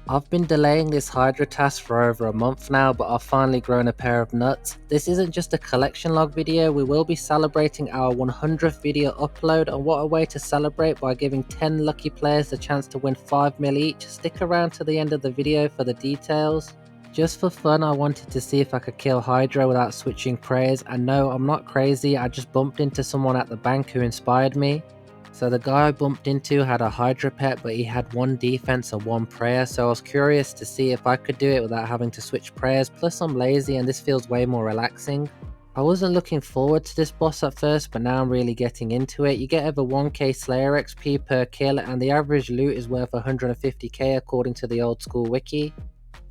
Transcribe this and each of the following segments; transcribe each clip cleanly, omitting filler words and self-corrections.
I've been delaying this Hydra task for over a month now, but I've finally grown a pair of nuts. This isn't just a collection log video, we will be celebrating our 100th video upload, and what a way to celebrate by giving 10 lucky players the chance to win 5 mil each. Stick around to the end of the video for the details. Just for fun, I wanted to see if I could kill Hydra without switching prayers, and no, I'm not crazy, I just bumped into someone at the bank who inspired me. So the guy I bumped into had a Hydra pet, but he had one defense and one prayer, so I was curious to see if I could do it without having to switch prayers, plus I'm lazy and this feels way more relaxing. I wasn't looking forward to this boss at first, but now I'm really getting into it. You get over 1k Slayer XP per kill, and the average loot is worth 150k according to the old school wiki.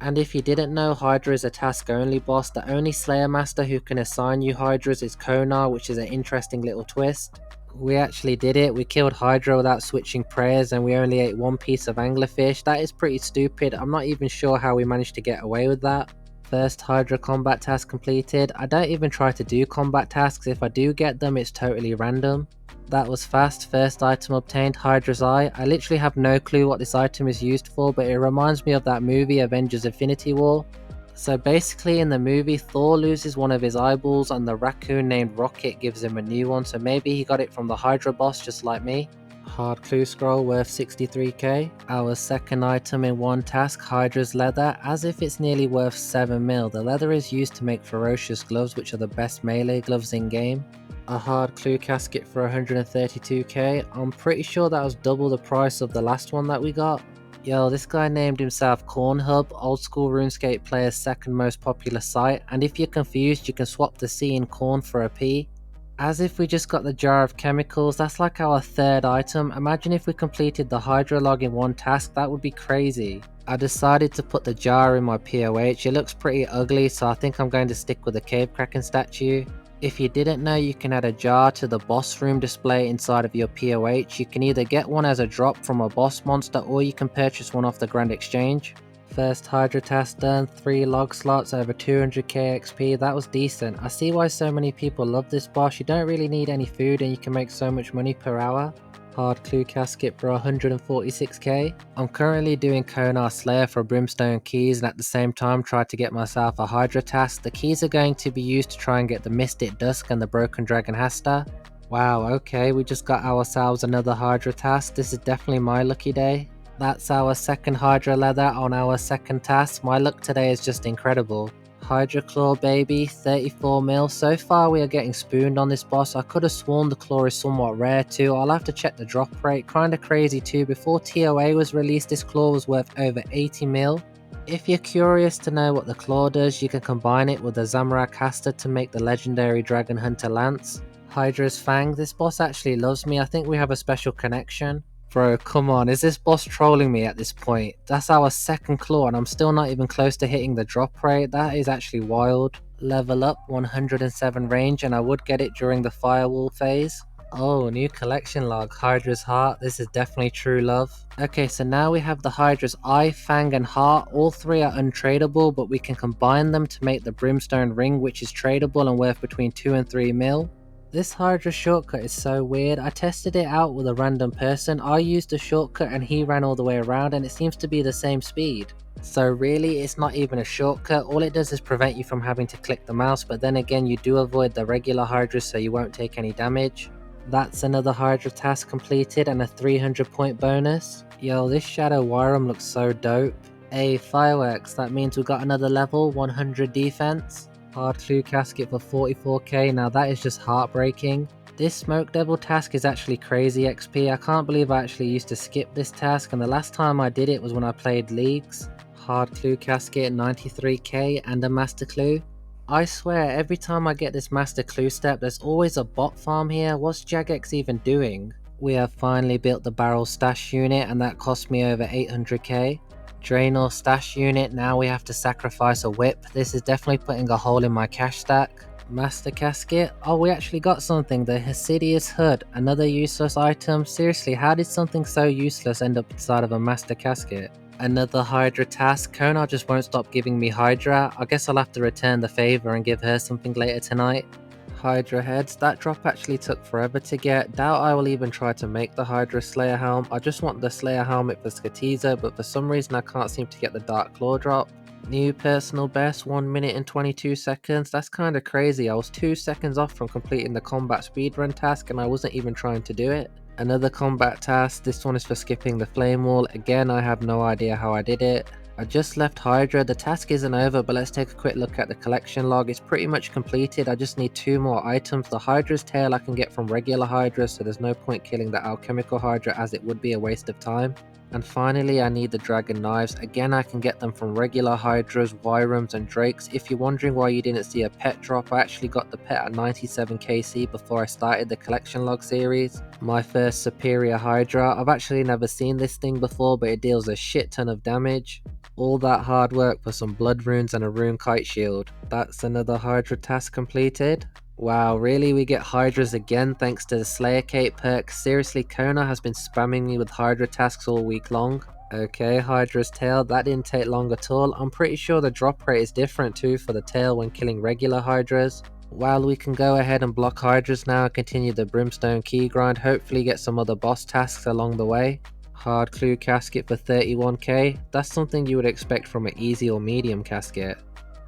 And if you didn't know, Hydra is a task only boss. The only Slayer Master who can assign you Hydras is Konar, which is an interesting little twist. We actually did it. We killed Hydra without switching prayers, and we only ate one piece of anglerfish. That is pretty stupid. I'm not even sure how we managed to get away with that. First Hydra combat task completed. I don't even try to do combat tasks. If I do get them, it's totally random. That was fast. First item obtained, Hydra's Eye. I literally have no clue what this item is used for, but it reminds me of that movie Avengers Infinity War. So basically in the movie, Thor loses one of his eyeballs and the raccoon named Rocket gives him a new one, so maybe he got it from the Hydra boss just like me. Hard clue scroll worth 63k. Our second item in one task, Hydra's leather. As if it's nearly worth 7 mil, the leather is used to make ferocious gloves, which are the best melee gloves in game. A hard clue casket for 132k. I'm pretty sure that was double the price of the last one that we got. Yo, this guy named himself Cornhub, old school RuneScape player's second most popular site, and if you're confused you can swap the C in corn for a P. As if we just got the jar of chemicals, that's like our third item. Imagine if we completed the Hydra log in one task, that would be crazy. I decided to put the jar in my POH, it looks pretty ugly, so I think I'm going to stick with the cave kraken statue. If you didn't know, you can add a jar to the boss room display inside of your POH. You can either get one as a drop from a boss monster, or you can purchase one off the Grand Exchange. First Hydra task done, 3 log slots over 200k XP, that was decent. I see why so many people love this boss, you don't really need any food and you can make so much money per hour. Hard clue casket for 146k. I'm currently doing Konar Slayer for Brimstone keys and at the same time try to get myself a Hydra task. The keys are going to be used to try and get the Mystic Dusk and the Broken Dragon Hasta. Wow, okay, we just got ourselves another Hydra task. This is definitely my lucky day. That's our second Hydra leather on our second task. My luck today is just incredible. Hydra Claw baby, 34 mil. So far we are getting spooned on this boss. I could have sworn the claw is somewhat rare too. I'll have to check the drop rate. Kinda crazy too. Before TOA was released, this claw was worth over 80 mil. If you're curious to know what the claw does, you can combine it with the Zamorak Hasta to make the legendary Dragon Hunter Lance. Hydra's Fang, this boss actually loves me. I think we have a special connection. Bro, come on, is this boss trolling me at this point? That's our second claw and I'm still not even close to hitting the drop rate. That is actually wild. Level up, 107 range, and I would get it during the firewall phase. Oh, new collection log, Hydra's Heart. This is definitely true love. Okay, so now we have the Hydra's Eye, Fang and Heart. All three are untradeable, but we can combine them to make the Brimstone Ring, which is tradable and worth between 2 and 3 mil. This Hydra shortcut is so weird. I tested it out with a random person. I used a shortcut and he ran all the way around and it seems to be the same speed. So really, it's not even a shortcut. All it does is prevent you from having to click the mouse, but then again you do avoid the regular Hydras so you won't take any damage. That's another Hydra task completed and a 300 point bonus. Yo, this Shadow Wyram looks so dope. Hey, fireworks, that means we got another level, 100 defense. Hard clue casket for 44k, now that is just heartbreaking. This Smoke Devil task is actually crazy XP, I can't believe I actually used to skip this task and the last time I did it was when I played Leagues. Hard clue casket 93k and a master clue. I swear every time I get this master clue step there's always a bot farm here, what's Jagex even doing? We have finally built the barrel stash unit and that cost me over 800k. Draenor stash unit, now we have to sacrifice a whip. This is definitely putting a hole in my cash stack. Master casket, oh we actually got something, the Hesidious hood, another useless item. Seriously, how did something so useless end up inside of a master casket? Another Hydra task, Konar just won't stop giving me Hydra. I guess I'll have to return the favor and give her something later tonight. Hydra heads. That drop actually took forever to get. Doubt I will even try to make the Hydra Slayer helm. I just want the Slayer helmet for Skatizo, but for some reason I can't seem to get the Dark Claw drop. New personal best, 1 minute and 22 seconds. That's kinda crazy. I was 2 seconds off from completing the combat speedrun task and I wasn't even trying to do it. Another combat task, this one is for skipping the flame wall. Again, I have no idea how I did it. I just left Hydra, the task isn't over, but let's take a quick look at the collection log. It's pretty much completed, I just need 2 more items. The Hydra's tail I can get from regular Hydra, so there's no point killing the alchemical Hydra as it would be a waste of time. And finally I need the dragon knives. Again, I can get them from regular Hydras, Wyrums and Drakes. If you're wondering why you didn't see a pet drop, I actually got the pet at 97 KC before I started the collection log series. My first superior Hydra. I've actually never seen this thing before, but it deals a shit ton of damage. All that hard work for some blood runes and a rune kite shield. That's another Hydra task completed. Wow, really? We get Hydras again thanks to the Slayer Cape perk? Seriously, Kona has been spamming me with Hydra tasks all week long. Okay, Hydra's tail, that didn't take long at all. I'm pretty sure the drop rate is different too for the tail when killing regular Hydras. Well, we can go ahead and block Hydras now and continue the Brimstone key grind, hopefully get some other boss tasks along the way. Hard clue casket for 31k, that's something you would expect from an easy or medium casket.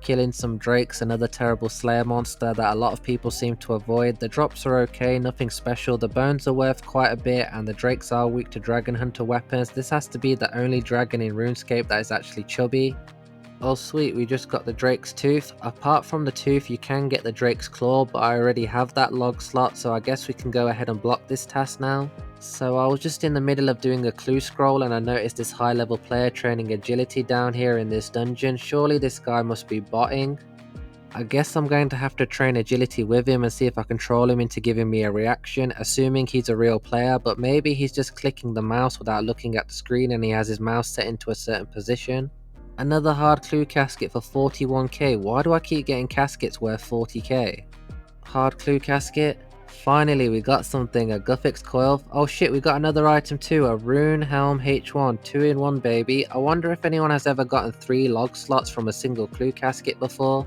Killing some drakes, another terrible slayer monster that a lot of people seem to avoid. The drops are okay, nothing special, the bones are worth quite a bit and the drakes are weak to dragon hunter weapons. This has to be the only dragon in RuneScape that is actually chubby. Oh sweet, we just got the Drake's Tooth. Apart from the tooth you can get the Drake's Claw, but I already have that log slot, so I guess we can go ahead and block this task now. So I was just in the middle of doing a clue scroll and I noticed this high level player training agility down here in this dungeon. Surely this guy must be botting. I guess I'm going to have to train agility with him and see if I can troll him into giving me a reaction, assuming he's a real player, but maybe he's just clicking the mouse without looking at the screen and he has his mouse set into a certain position. Another hard clue casket for 41k. Why do I keep getting caskets worth 40k? Hard clue casket. Finally we got something, a Guthix coil. Oh shit, we got another item too, a rune helm H1, 2-in-1 baby. I wonder if anyone has ever gotten 3 log slots from a single clue casket before.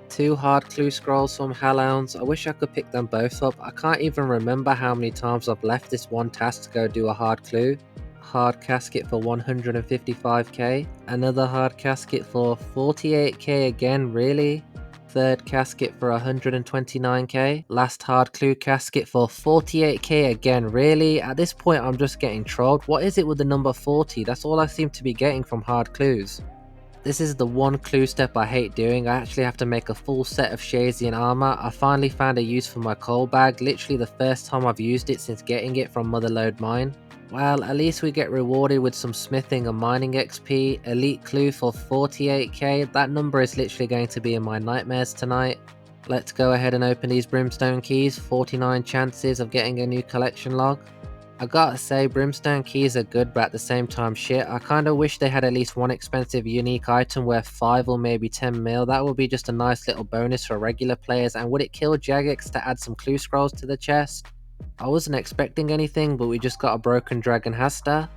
2 hard clue scrolls from Hellhounds. I wish I could pick them both up. I can't even remember how many times I've left this one task to go do a hard clue. Hard casket for 155k. Another hard casket for 48k again, really? Third casket for 129k. Last hard clue casket for 48k again, really? At this point I'm just getting trolled. What is it with the number 40? That's all I seem to be getting from hard clues. This is the one clue step I hate doing. I actually have to make a full set of Shazian armor. I finally found a use for my coal bag, literally the first time I've used it since getting it from Motherlode Mine. Well, at least we get rewarded with some smithing and mining XP. Elite clue for 48k. That number is literally going to be in my nightmares tonight. Let's go ahead and open these Brimstone keys. 49 chances of getting a new collection log. I gotta say, Brimstone keys are good, but at the same time shit. I kinda wish they had at least one expensive unique item worth 5 or maybe 10 mil. That would be just a nice little bonus for regular players. And would it kill Jagex to add some clue scrolls to the chest? I wasn't expecting anything, but we just got a broken dragon Hasta.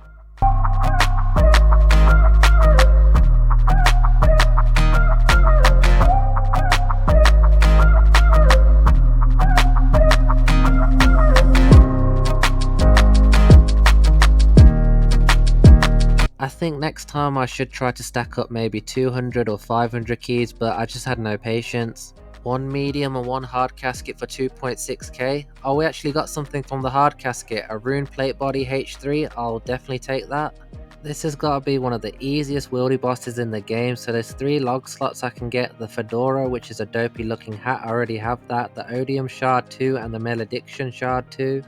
I think next time I should try to stack up maybe 200 or 500 keys, but I just had no patience. 1 medium and 1 hard casket for 2.6k. Oh, we actually got something from the hard casket, a rune plate body H3, I'll definitely take that. This has got to be one of the easiest wieldy bosses in the game, so there's 3 log slots I can get. The fedora, which is a dopey looking hat, I already have that, the odium shard 2 and the malediction shard 2.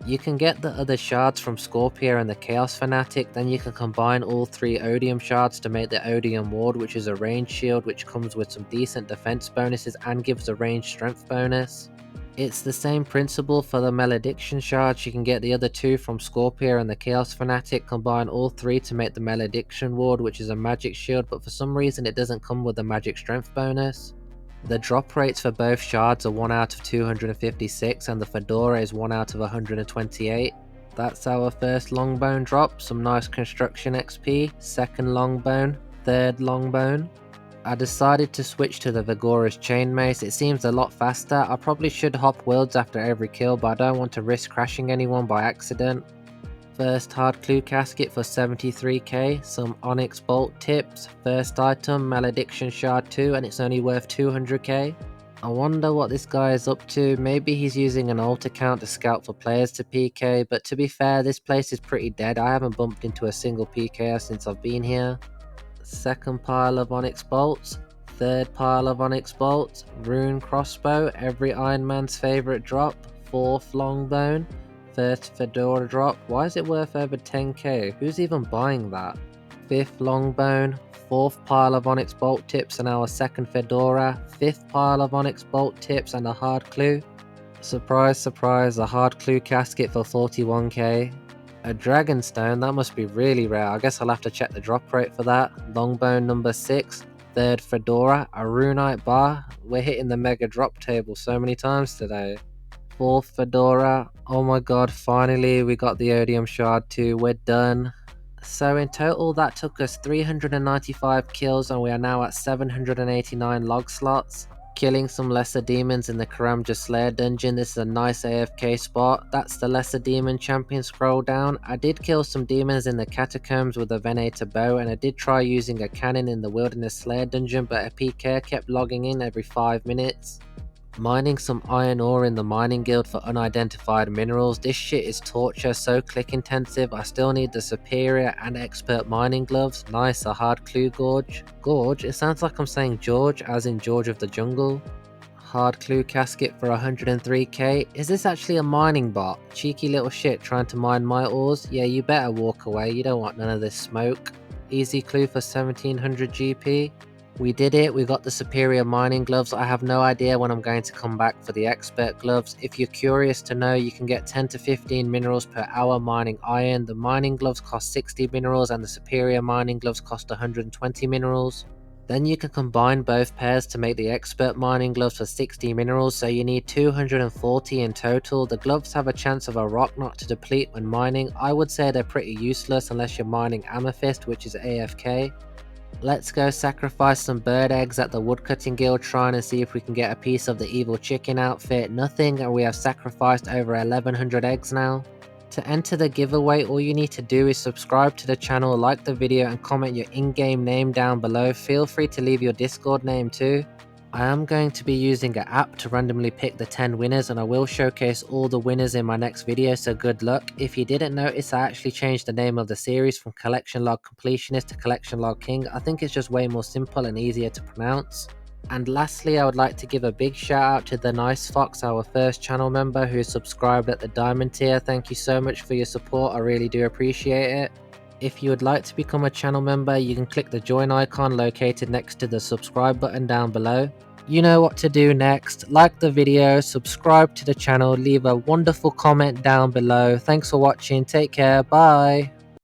You can get the other shards from Scorpia and the Chaos Fanatic, then you can combine all 3 Odium shards to make the Odium Ward, which is a ranged shield which comes with some decent defense bonuses and gives a ranged strength bonus. It's the same principle for the Malediction shards. You can get the other 2 from Scorpia and the Chaos Fanatic, combine all 3 to make the Malediction Ward, which is a magic shield, but for some reason it doesn't come with a magic strength bonus. The drop rates for both shards are 1 out of 256 and the fedora is 1 out of 128. That's our first longbone drop, some nice construction XP, second longbone, third longbone. I decided to switch to the Vigorous Chain Mace. It seems a lot faster. I probably should hop worlds after every kill, but I don't want to risk crashing anyone by accident. First hard clue casket for 73k, some onyx bolt tips, first item malediction shard 2 and it's only worth 200k. I wonder what this guy is up to. Maybe he's using an alt account to scout for players to PK, but to be fair, this place is pretty dead. I haven't bumped into a single PKer since I've been here. Second pile of onyx bolts, third pile of onyx bolts, rune crossbow, every Iron Man's favourite drop, fourth longbone, first fedora drop. Why is it worth over 10k? Who's even buying that? Fifth longbone, fourth pile of onyx bolt tips and our second fedora, fifth pile of onyx bolt tips and a hard clue. Surprise, surprise, a hard clue casket for 41k. A dragonstone, that must be really rare. I guess I'll have to check the drop rate for that. Longbone number 6, third fedora, a runite bar. We're hitting the mega drop table so many times today. Fourth fedora, oh my god, finally we got the odium shard 2, we're done. So in total that took us 395 kills and we are now at 789 log slots. Killing some lesser demons in the Karamja Slayer dungeon. This is a nice AFK spot. That's the lesser demon champion. Scroll down. I did kill some demons in the catacombs with a Venator bow and I did try using a cannon in the Wilderness Slayer dungeon, but a PK kept logging in every 5 minutes. Mining some iron ore in the mining guild for unidentified minerals. This shit is torture, so click intensive. I still need the superior and expert mining gloves. Nice, a hard clue gorge. Gorge? It sounds like I'm saying George, as in George of the Jungle. Hard clue casket for 103k. Is this actually a mining bot? Cheeky little shit trying to mine my ores? Yeah, you better walk away, you don't want none of this smoke. Easy clue for 1700 GP. We did it, we got the superior mining gloves. I have no idea when I'm going to come back for the expert gloves. If you're curious to know, you can get 10 to 15 minerals per hour mining iron. The mining gloves cost 60 minerals and the superior mining gloves cost 120 minerals. Then you can combine both pairs to make the expert mining gloves for 60 minerals, so you need 240 in total. The gloves have a chance of a rock not to deplete when mining. I would say they're pretty useless unless you're mining amethyst, which is AFK. Let's go sacrifice some bird eggs at the woodcutting guild shrine and see if we can get a piece of the evil chicken outfit. Nothing, and we have sacrificed over 1100 eggs now. To enter the giveaway, all you need to do is subscribe to the channel, like the video and comment your in-game name down below. Feel free to leave your Discord name too. I am going to be using an app to randomly pick the 10 winners and I will showcase all the winners in my next video, so good luck. If you didn't notice, I actually changed the name of the series from Collection Log Completionist to Collection Log King. I think it's just way more simple and easier to pronounce. And lastly, I would like to give a big shout out to the Nice Fox, our first channel member who subscribed at the diamond tier. Thank you so much for your support, I really do appreciate it. If you would like to become a channel member, you can click the join icon located next to the subscribe button down below. You know what to do next. Like the video, subscribe to the channel, leave a wonderful comment down below. Thanks for watching, take care, bye.